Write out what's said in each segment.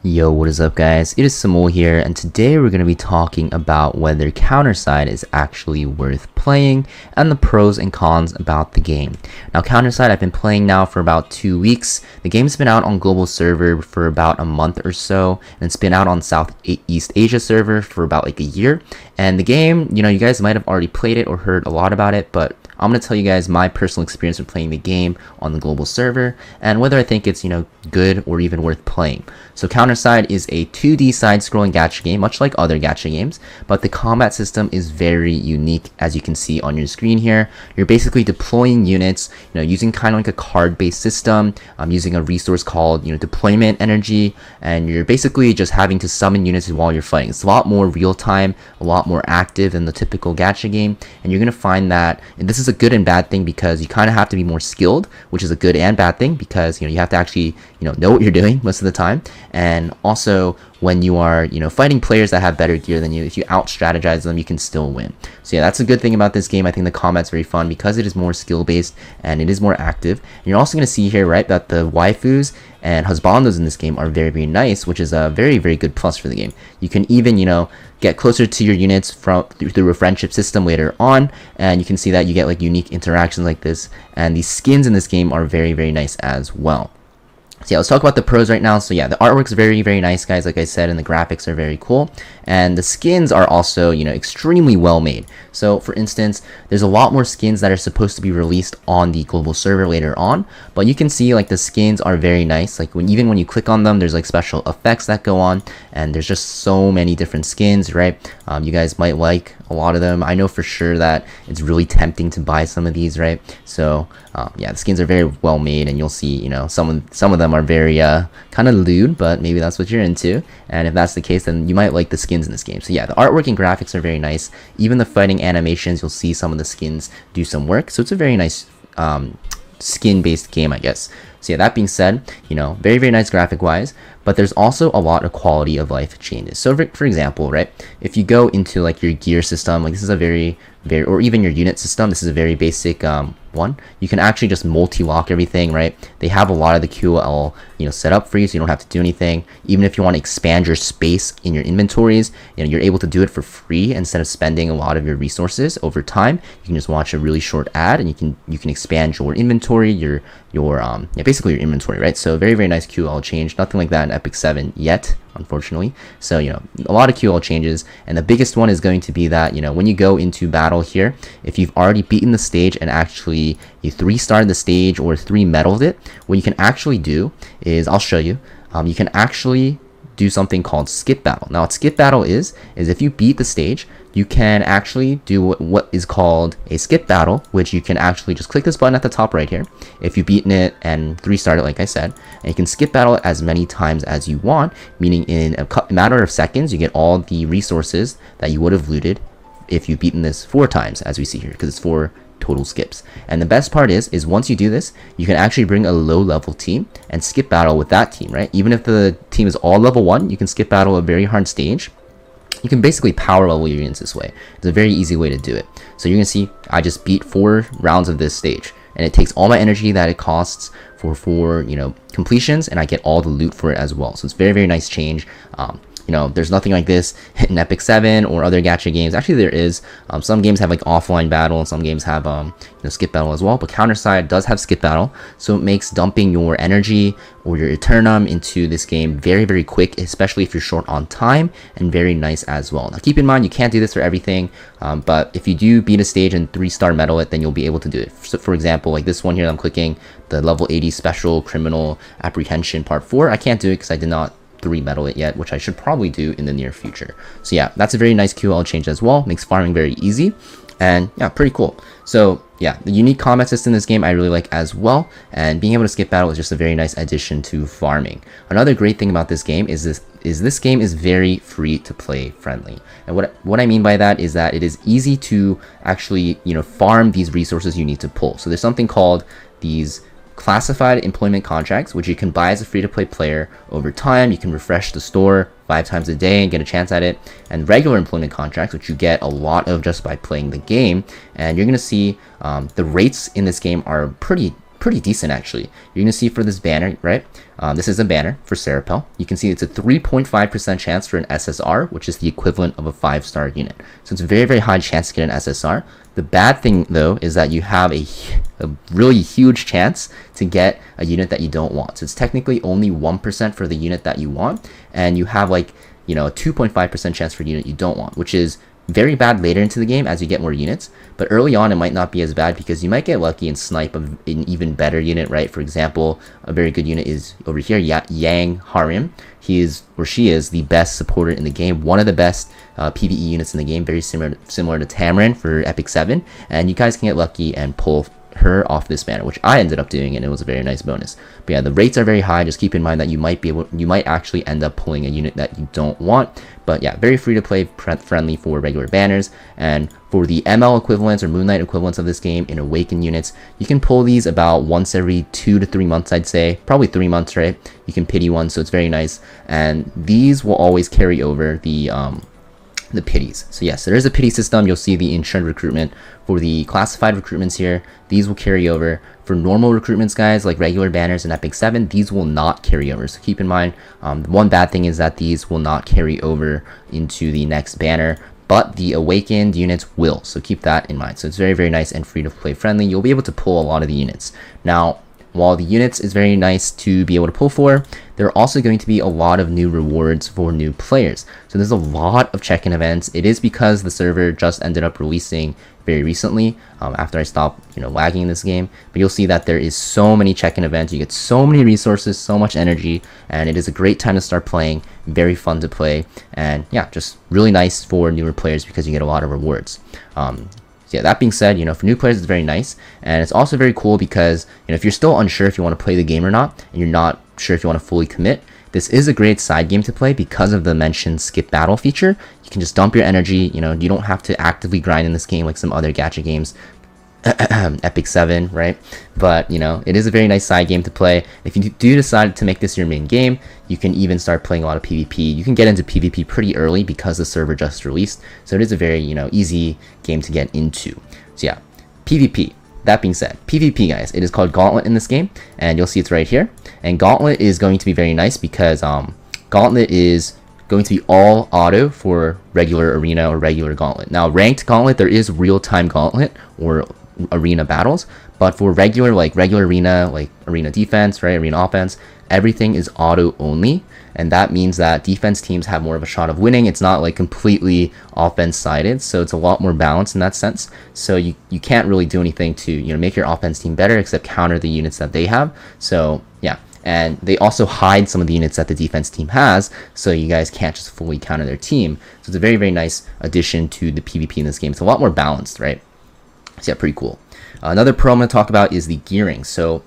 Yo, what is up guys? It is Samool here, and today we're going to be talking about whether Counterside is actually worth playing and the pros and cons about the game. Now Counterside I've been playing now for about 2 weeks. The game's been out on global server for about a month or so, and it's been out on Southeast Asia server for about like a year. And the game, you guys might have already played it or heard a lot about it, but I'm going to tell you guys my personal experience with playing the game on the global server and whether I think it's, good or even worth playing. So Counterside is a 2D side-scrolling gacha game, much like other gacha games, but the combat system is very unique, as you can see on your screen here. You're basically deploying units, using kind of like a card-based system, using a resource called, deployment energy, and you're basically just having to summon units while you're fighting. It's a lot more real-time, a lot more active than the typical gacha game, and you're going to find that, and this is a good and bad thing because you kind of have to be more skilled, which is a good and bad thing because, you have to actually, know what you're doing most of the time. And also when you are, fighting players that have better gear than you, if you out strategize them, you can still win. So yeah, that's a good thing about this game. I think the combat's very fun because it is more skill based and it is more active. And you're also going to see here, right, that the waifus and husbandos in this game are very, very nice, which is a very, very good plus for the game. You can even, get closer to your units through a friendship system later on, and you can see that you get like unique interactions like this, and these skins in this game are very, very nice as well. So yeah, let's talk about the pros right now. So yeah, the artwork's very, very nice, guys, like I said, and the graphics are very cool. And the skins are also, extremely well made. So for instance, there's a lot more skins that are supposed to be released on the global server later on, but you can see like the skins are very nice. Like even when you click on them, there's like special effects that go on, and there's just so many different skins, right? You guys might like a lot of them. I know for sure that it's really tempting to buy some of these, right? So yeah, the skins are very well made, and you'll see, some of them are very kind of lewd, but maybe that's what you're into, and if that's the case, then you might like the skins in this game. So yeah, the artwork and graphics are very nice. Even the fighting animations, you'll see some of the skins do some work, so it's a very nice skin based game, I guess. So yeah, that being said, very, very nice graphic wise, but there's also a lot of quality of life changes. So for example, right, if you go into like your gear system, like this is a very, or even your unit system, this is a very basic one. You can actually just multi-lock everything, right? They have a lot of the QL, set up for you, so you don't have to do anything. Even if you want to expand your space in your inventories, you're able to do it for free instead of spending a lot of your resources over time. You can just watch a really short ad, and you can expand your inventory, your basically your inventory, right? So very, very nice QL change. Nothing like that in Epic 7 yet, unfortunately. So a lot of QL changes, and the biggest one is going to be that when you go into battle here, if you've already beaten the stage and actually you 3-starred the stage or 3-medaled it, what you can actually do is, I'll show you, you can actually do something called skip battle. Now what skip battle is if you beat the stage, you can actually do what is called a skip battle, which you can actually just click this button at the top right here if you've beaten it and 3-starred it, like I said, and you can skip battle it as many times as you want, meaning in a matter of seconds you get all the resources that you would have looted if you've beaten this 4 times, as we see here, because it's 4 total skips. And the best part is once you do this, you can actually bring a low level team and skip battle with that team, right? Even if the team is all level 1, you can skip battle a very hard stage. You can basically power level your units this way. It's a very easy way to do it. So you're gonna see I just beat 4 rounds of this stage, and it takes all my energy that it costs for 4 completions, and I get all the loot for it as well. So it's very, very nice change. There's nothing like this in Epic 7 or other gacha games. Actually, there is. Some games have like offline battle, and some games have skip battle as well. But Counterside does have skip battle, so it makes dumping your energy or your Eternum into this game very, very quick, especially if you're short on time, and very nice as well. Now keep in mind, you can't do this for everything, but if you do beat a stage and 3-star medal it, then you'll be able to do it. So for example, like this one here, I'm clicking the level 80 special criminal apprehension part 4. I can't do it because I did not 3-medal it yet, which I should probably do in the near future. So yeah, that's a very nice QL change as well. Makes farming very easy, and yeah, pretty cool. So yeah, the unique combat system in this game I really like as well, and being able to skip battle is just a very nice addition to farming. Another great thing about this game is this game is very free to play friendly. And what I mean by that is that it is easy to actually farm these resources you need to pull. So there's something called these classified employment contracts, which you can buy as a free-to-play player over time. You can refresh the store 5 times a day and get a chance at it, and regular employment contracts, which you get a lot of just by playing the game. And you're going to see the rates in this game are pretty pretty decent actually. You're gonna see for this banner, right? This is a banner for Serapel. You can see it's a 3.5% chance for an SSR, which is the equivalent of a 5-star unit. So it's a very, very high chance to get an SSR. The bad thing though is that you have a really huge chance to get a unit that you don't want. So it's technically only 1% for the unit that you want, and you have like, you know, a 2.5% chance for a unit you don't want, which is very bad later into the game as you get more units. But early on it might not be as bad because you might get lucky and snipe an even better unit, right? For example, a very good unit is over here, Yang Harim. He is, or she is, the best supporter in the game, one of the best PvE units in the game, very similar to Tamarin for Epic 7, and you guys can get lucky and pull her off this banner, which I ended up doing, and it was a very nice bonus. But yeah, the rates are very high. Just keep in mind that you might actually end up pulling a unit that you don't want. But yeah, very free to play, friendly for regular banners. And for the ML equivalents or Moonlight equivalents of this game in Awaken units, you can pull these about once every 2 to 3 months, I'd say. Probably 3 months, right? You can pity one, so it's very nice. And these will always carry over the pities. So yes, there is a pity system. You'll see the insurance recruitment for the classified recruitments here. These will carry over. For normal recruitments, guys, like regular banners in Epic 7, these will not carry over. So keep in mind, one bad thing is that these will not carry over into the next banner, but the awakened units will. So keep that in mind. So it's very, very nice and free to play friendly. You'll be able to pull a lot of the units. Now, while the units is very nice to be able to pull for, there are also going to be a lot of new rewards for new players. So there's a lot of check-in events. It is because the server just ended up releasing very recently after I stopped, lagging in this game. But you'll see that there is so many check-in events. You get so many resources, so much energy, and it is a great time to start playing. Very fun to play, and yeah, just really nice for newer players because you get a lot of rewards. So yeah, that being said, for new players, it's very nice. And it's also very cool because, if you're still unsure if you want to play the game or not, and you're not sure if you want to fully commit, this is a great side game to play because of the mentioned skip battle feature. You can just dump your energy, you don't have to actively grind in this game like some other gacha games. Epic 7, right? But it is a very nice side game to play. If you do decide to make this your main game, you can even start playing a lot of PvP. You can get into PvP pretty early because the server just released, so it is a very easy game to get into. So yeah, PvP. That being said, PvP, guys, it is called Gauntlet in this game, and you'll see it's right here. And Gauntlet is going to be very nice because Gauntlet is going to be all auto for regular arena or regular Gauntlet. Now, ranked Gauntlet, there is real-time Gauntlet or arena battles, but for regular arena, like arena defense, right, arena offense, everything is auto only, and that means that defense teams have more of a shot of winning. It's not like completely offense sided, so it's a lot more balanced in that sense. So you can't really do anything to make your offense team better except counter the units that they have. So yeah, and they also hide some of the units that the defense team has, so you guys can't just fully counter their team. So it's a very, very nice addition to the PvP in this game. It's a lot more balanced, right? So yeah, pretty cool. Another pro I'm going to talk about is the gearing. So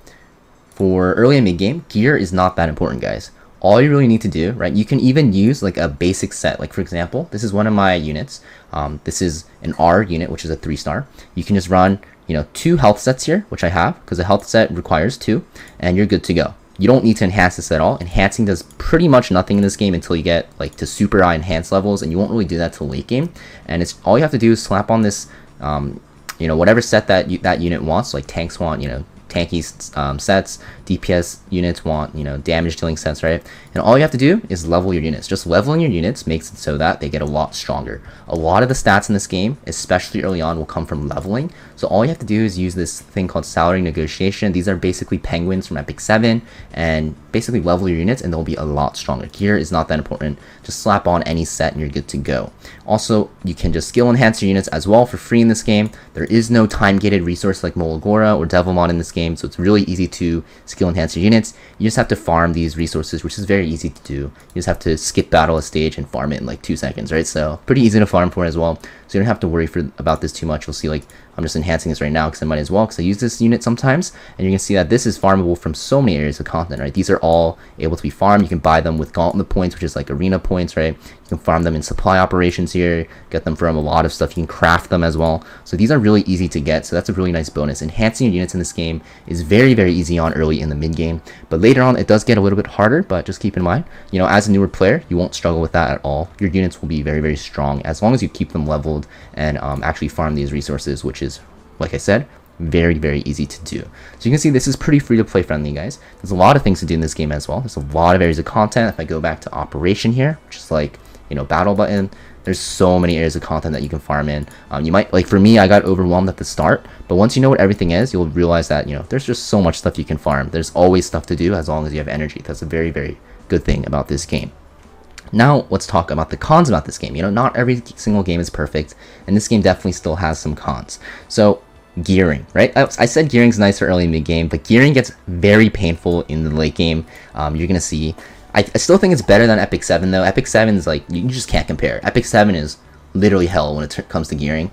for early and mid game, gear is not that important, guys. All you really need to do, right? You can even use like a basic set. Like for example, this is one of my units. This is an R unit, which is a 3-star. You can just run, 2 health sets here, which I have because a health set requires 2, and you're good to go. You don't need to enhance this at all. Enhancing does pretty much nothing in this game until you get like to super high enhanced levels, and you won't really do that till late game. And it's all you have to do is slap on this, whatever set that unit wants. Like tanks want, tanky sets, DPS units want, damage dealing sets, right? And all you have to do is level your units. Just leveling your units makes it so that they get a lot stronger. A lot of the stats in this game, especially early on, will come from leveling. So all you have to do is use this thing called salary negotiation. These are basically penguins from Epic 7, and basically level your units and they'll be a lot stronger. Gear is not that important. Just slap on any set and you're good to go. Also, you can just skill enhance your units as well for free in this game. There is no time-gated resource like Molagora or Devilmon in this game, so it's really easy to skill enhance your units. You just have to farm these resources, which is very easy to do. You just have to skip battle a stage and farm it in like 2 seconds, right? So pretty easy to farm for as well. So you don't have to worry about this too much. You'll see like I'm just enhancing this right now because I might as well, because I use this unit sometimes, and you can see that this is farmable from so many areas of content, right? These are all able to be farmed. You can buy them with Gauntlet points, which is like arena points, right? You can farm them in supply operations here, get them from a lot of stuff. You can craft them as well. So these are really easy to get, so that's a really nice bonus. Enhancing your units in this game is very, very easy on early in the mid game, but later on it does get a little bit harder, but just keep in mind, as a newer player, you won't struggle with that at all. Your units will be very, very strong as long as you keep them leveled and actually farm these resources, which is, like I said, very, very easy to do. So you can see this is pretty free to play friendly, guys. There's a lot of things to do in this game as well. There's a lot of areas of content. If I go back to operation here, which is like, you know, battle button, there's so many areas of content that you can farm in. You might, like for me, I got overwhelmed at the start, but once you know what everything is, you'll realize that, you know, there's just so much stuff you can farm. There's always stuff to do as long as you have energy. That's a very, very good thing about this game. Now let's talk about the cons about this game. You know, not every single game is perfect, and this game definitely still has some cons. So gearing, right? I said gearing's nice for early mid game, but gearing gets very painful in the late game. You're gonna see. I still think it's better than Epic 7 though. Epic 7 is like, you just can't compare. Epic 7 is literally hell when it comes to gearing.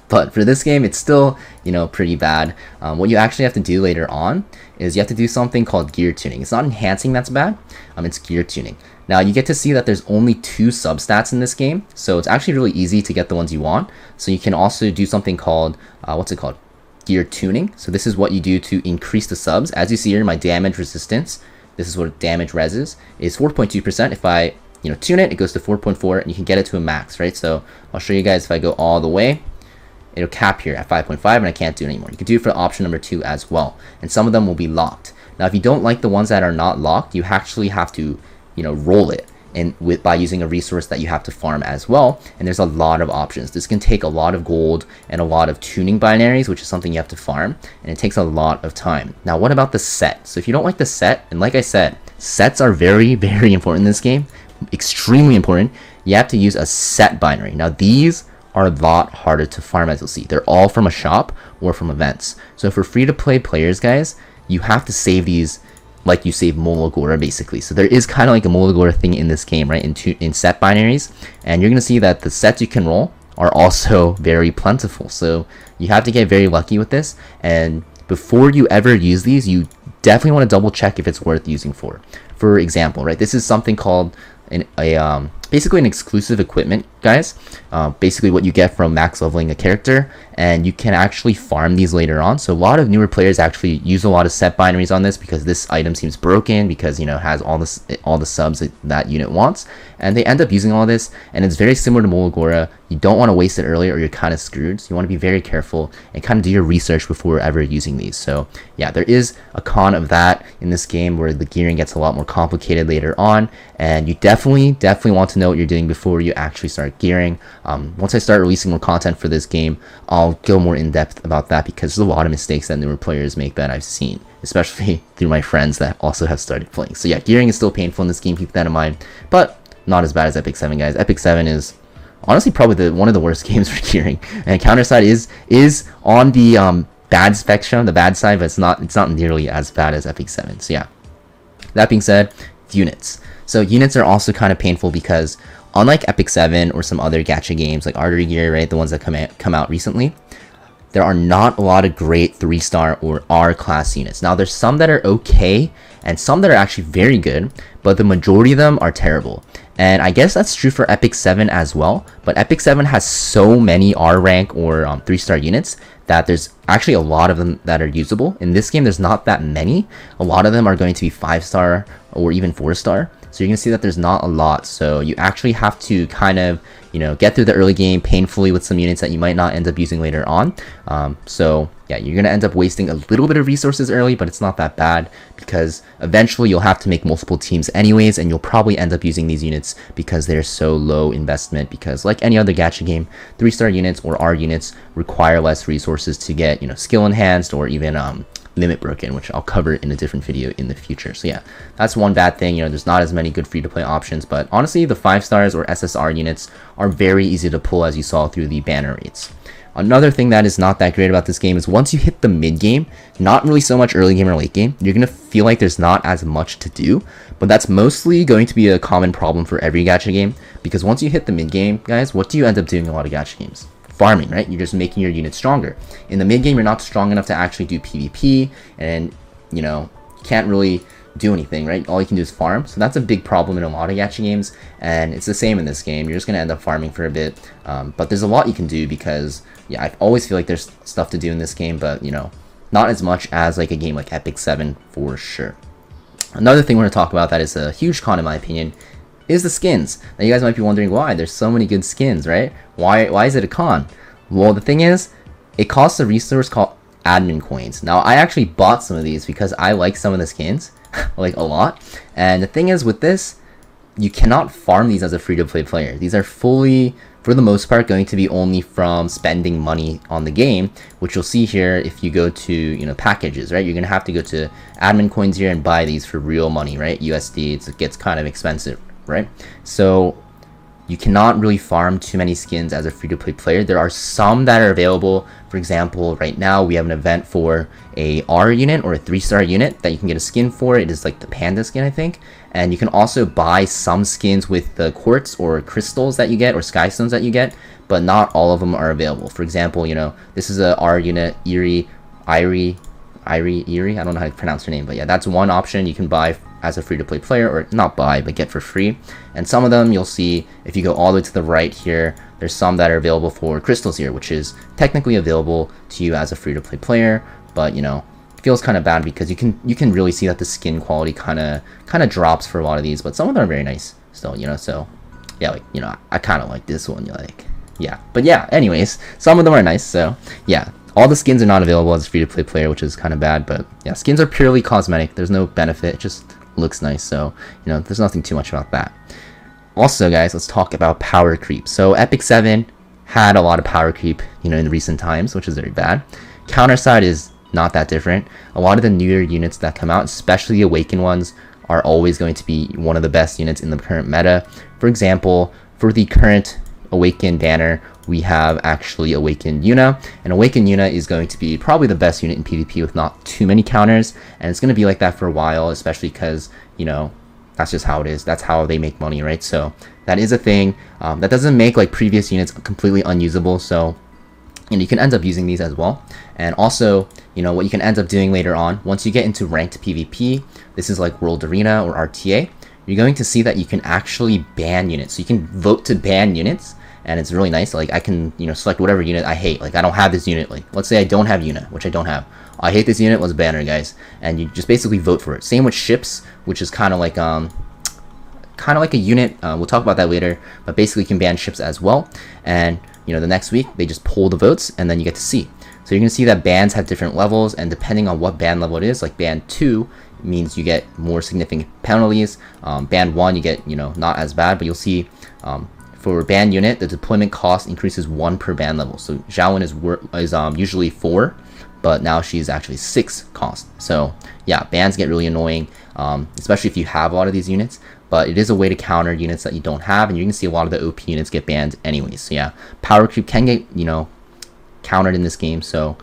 But for this game, it's still, you know, pretty bad. What you actually have to do later on is you have to do something called gear tuning. It's not enhancing that's bad, it's gear tuning. Now you get to see that there's only 2 substats in this game, so it's actually really easy to get the ones you want. So you can also do something called, what's it called? Gear tuning. So this is what you do to increase the subs. As you see here, my damage resistance, this is what damage res is 4.2%. If I, you know, tune it, it goes to 4.4, and you can get it to a max, right? So I'll show you guys if I go all the way, it'll cap here at 5.5, and I can't do it anymore. You can do it for option number 2 as well, and some of them will be locked. Now, if you don't like the ones that are not locked, you actually have to, you know, roll it and by using a resource that you have to farm as well. And there's a lot of options. This can take a lot of gold and a lot of tuning binaries, which is something you have to farm, and it takes a lot of time. Now, what about the set? So if you don't like the set, and like I said, sets are very, very important in this game, extremely important. You have to use a set binary. Now, these are a lot harder to farm, as you'll see. They're all from a shop or from events. So for free-to-play players, guys, you have to save these like you save Molagora, basically. So there is kind of like a Molagora thing in this game, right, in set binaries. And you're going to see that the sets you can roll are also very plentiful. So you have to get very lucky with this. And before you ever use these, you definitely want to double check if it's worth using for. For example, right, this is something called basically an exclusive equipment, guys. Basically what you get from max leveling a character, and you can actually farm these later on. So a lot of newer players actually use a lot of set binaries on this because this item seems broken, because, you know, it has all the subs that unit wants, and they end up using all this. And it's very similar to Molagora. You don't want to waste it early or you're kind of screwed. So you want to be very careful and kind of do your research before ever using these. So yeah, there is a con of that in this game where the gearing gets a lot more complicated later on, and you definitely want to know what you're doing before you actually start gearing. Once I start releasing more content for this game, I'll go more in depth about that, because there's a lot of mistakes that newer players make that I've seen, especially through my friends that also have started playing. So yeah, gearing is still painful in this game, keep that in mind, but not as bad as Epic 7, guys. Epic 7 is honestly probably one of the worst games for gearing, and Counterside is on the bad spectrum, the bad side, but it's not nearly as bad as Epic 7. So yeah, that being said, units. So units are also kind of painful because unlike Epic 7 or some other gacha games like Artery Gear, right, the ones that come out recently, there are not a lot of great 3-star or R-class units. Now, there's some that are okay and some that are actually very good, but the majority of them are terrible. And I guess that's true for Epic 7 as well, but Epic 7 has so many R rank or 3-star units that there's actually a lot of them that are usable. In this game, there's not that many. A lot of them are going to be 5-star or even 4-star. So you're going to see that there's not a lot. So you actually have to kind of, you know, get through the early game painfully with some units that you might not end up using later on. So yeah, you're going to end up wasting a little bit of resources early, but it's not that bad because eventually you'll have to make multiple teams anyways, and you'll probably end up using these units because they're so low investment, because like any other gacha game, 3-star units or R units require less resources to get, you know, skill enhanced or even limit broken, which I'll cover in a different video in the future. So yeah, that's one bad thing. You know, there's not as many good free-to-play options, but honestly, the 5-stars or SSR units are very easy to pull, as you saw through the banner rates. Another thing that is not that great about this game is once you hit the mid-game, not really so much early game or late game, you're going to feel like there's not as much to do, but that's mostly going to be a common problem for every gacha game, because once you hit the mid-game, guys, what do you end up doing in a lot of gacha games? Farming, right? You're just making your unit stronger. In the mid-game, you're not strong enough to actually do PvP, and, you know, can't really do anything, right? All you can do is farm. So that's a big problem in a lot of gacha games, and it's the same in this game. You're just going to end up farming for a bit, but there's a lot you can do because, yeah, I always feel like there's stuff to do in this game, but, you know, not as much as like a game like Epic 7 for sure. Another thing we're going to talk about that is a huge con in my opinion is the skins. Now you guys might be wondering why. There's so many good skins, right? Why is it a con? Well, the thing is, it costs a resource called admin coins. Now, I actually bought some of these because I like some of the skins, like a lot. And the thing is with this, you cannot farm these as a free-to-play player. These are fully, for the most part, going to be only from spending money on the game, which you'll see here if you go to, you know, packages, right? You're going to have to go to admin coins here and buy these for real money, right? USD, it gets kind of expensive, right? So you cannot really farm too many skins as a free-to-play player. There are some that are available. For example, right now we have an event for a R unit or a 3-star unit that you can get a skin for. It is like the panda skin, I think. And you can also buy some skins with the quartz or crystals that you get or sky stones that you get, but not all of them are available. For example, you know, this is a R unit, Eerie, I don't know how to pronounce her name, but yeah, that's one option you can buy as a free-to-play player, or not buy, but get for free. And some of them you'll see, if you go all the way to the right here, there's some that are available for crystals here, which is technically available to you as a free-to-play player, but you know, it feels kind of bad because you can really see that the skin quality kind of drops for a lot of these, but some of them are very nice still, you know. So yeah, like, you know, I kind of like this one, like, yeah. But yeah, anyways, some of them are nice. So yeah, all the skins are not available as a free-to-play player, which is kind of bad, but yeah, skins are purely cosmetic. There's no benefit, it just looks nice, so you know, there's nothing too much about that. Also, guys, let's talk about power creep. So Epic 7 had a lot of power creep, you know, in recent times, which is very bad. Counterside is not that different. A lot of the newer units that come out, especially the Awakened ones, are always going to be one of the best units in the current meta. For example, for the current Awakened banner, we have actually Awakened Yuna, and Awakened Yuna is going to be probably the best unit in PvP with not too many counters, and it's going to be like that for a while, especially because, you know, that's just how it is. That's how they make money, right? So that is a thing. That doesn't make like previous units completely unusable, so and you can end up using these as well. And also, you know, what you can end up doing later on, once you get into ranked PvP, this is like World Arena or RTA, you're going to see that you can actually ban units. So you can vote to ban units, and it's really nice. Like I can, you know, select whatever unit I hate. Like I don't have this unit. Like let's say I don't have Yuna, which I don't have. I hate this unit. Let's ban her, guys. And you just basically vote for it. Same with ships, which is kind of like a unit. We'll talk about that later. But basically, you can ban ships as well. And you know, the next week they just pull the votes, and then you get to see. So you're gonna see that bans have different levels, and depending on what ban level it is, like ban 2 means you get more significant penalties. Ban 1 you get, you know, not as bad, but you'll see. For a ban unit, the deployment cost increases 1 per ban level. So Xiaowen is usually 4, but now she's actually 6 cost. So yeah, bans get really annoying, especially if you have a lot of these units. But it is a way to counter units that you don't have, and you can see a lot of the OP units get banned anyways. So yeah, power creep can get, you know, countered in this game. So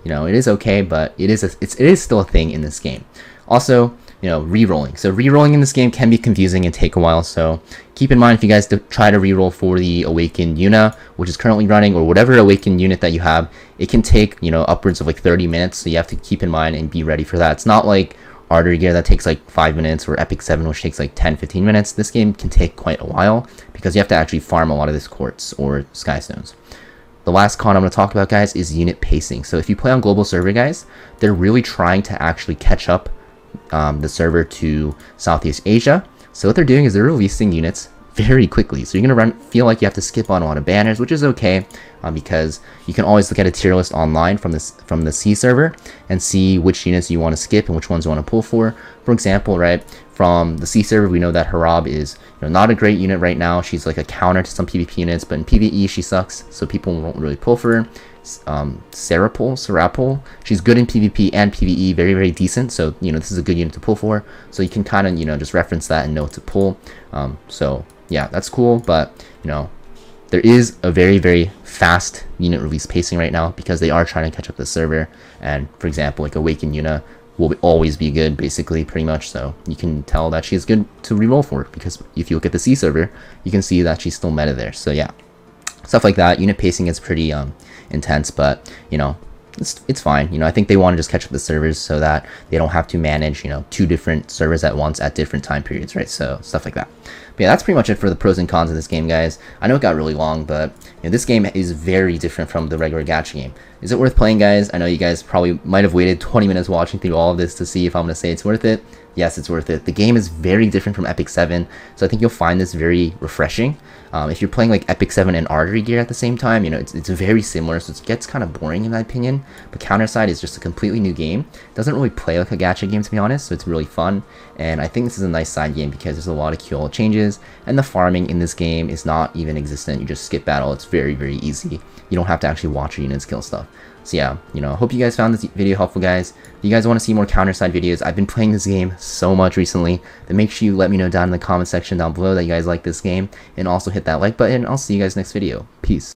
you know, it is okay, but it is still a thing in this game. Also, you know, rerolling. So rerolling in this game can be confusing and take a while, so keep in mind if you guys try to reroll for the Awakened Yuna, which is currently running, or whatever Awakened unit that you have, it can take, you know, upwards of like 30 minutes, so you have to keep in mind and be ready for that. It's not like Artery Gear that takes like 5 minutes, or Epic 7 which takes like 10-15 minutes. This game can take quite a while because you have to actually farm a lot of this quartz or sky stones. The last con I'm going to talk about, guys, is unit pacing. So if you play on global server, guys, they're really trying to actually catch up the server to Southeast Asia. So what they're doing is they're releasing units very quickly. So you're going to feel like you have to skip on a lot of banners, which is okay, because you can always look at a tier list online from the C server and see which units you want to skip and which ones you want to pull for. For example, right, from the C server, we know that Harab is, you know, not a great unit right now. She's like a counter to some PvP units, but in PvE she sucks, so people won't really pull for her. Serapul, she's good in PvP and PvE, very, very decent, so you know, this is a good unit to pull for, so you can kind of, you know, just reference that and know what to pull. So yeah, that's cool, but you know, there is a very, very fast unit release pacing right now because they are trying to catch up the server. And for example, like Awakened Yuna will always be good, basically, pretty much, so you can tell that she's good to reroll for, because if you look at the C server, you can see that she's still meta there. So yeah, stuff like that. Unit pacing is pretty intense, but you know, it's fine. You know, I think they want to just catch up the servers so that they don't have to manage, you know, 2 different servers at once at different time periods, right? So stuff like that. But yeah, that's pretty much it for the pros and cons of this game, guys. I know it got really long, but you know, this game is very different from the regular gacha game. Is it worth playing, guys? I know you guys probably might have waited 20 minutes watching through all of this to see if I'm going to say it's worth it. Yes, it's worth it. The game is very different from Epic 7, so I think you'll find this very refreshing. If you're playing like Epic 7 and Rarity gear at the same time, you know, it's very similar, so it gets kind of boring in my opinion. But Counterside is just a completely new game. It doesn't really play like a gacha game, to be honest, so it's really fun. And I think this is a nice side game because there's a lot of QL changes, and the farming in this game is not even existent. You just skip battle. It's very, very easy. You don't have to actually watch your units kill stuff. So yeah, you know, I hope you guys found this video helpful, guys. If you guys want to see more Counterside videos, I've been playing this game so much recently, then make sure you let me know down in the comment section down below that you guys like this game, and also hit that like button. I'll see you guys next video. Peace.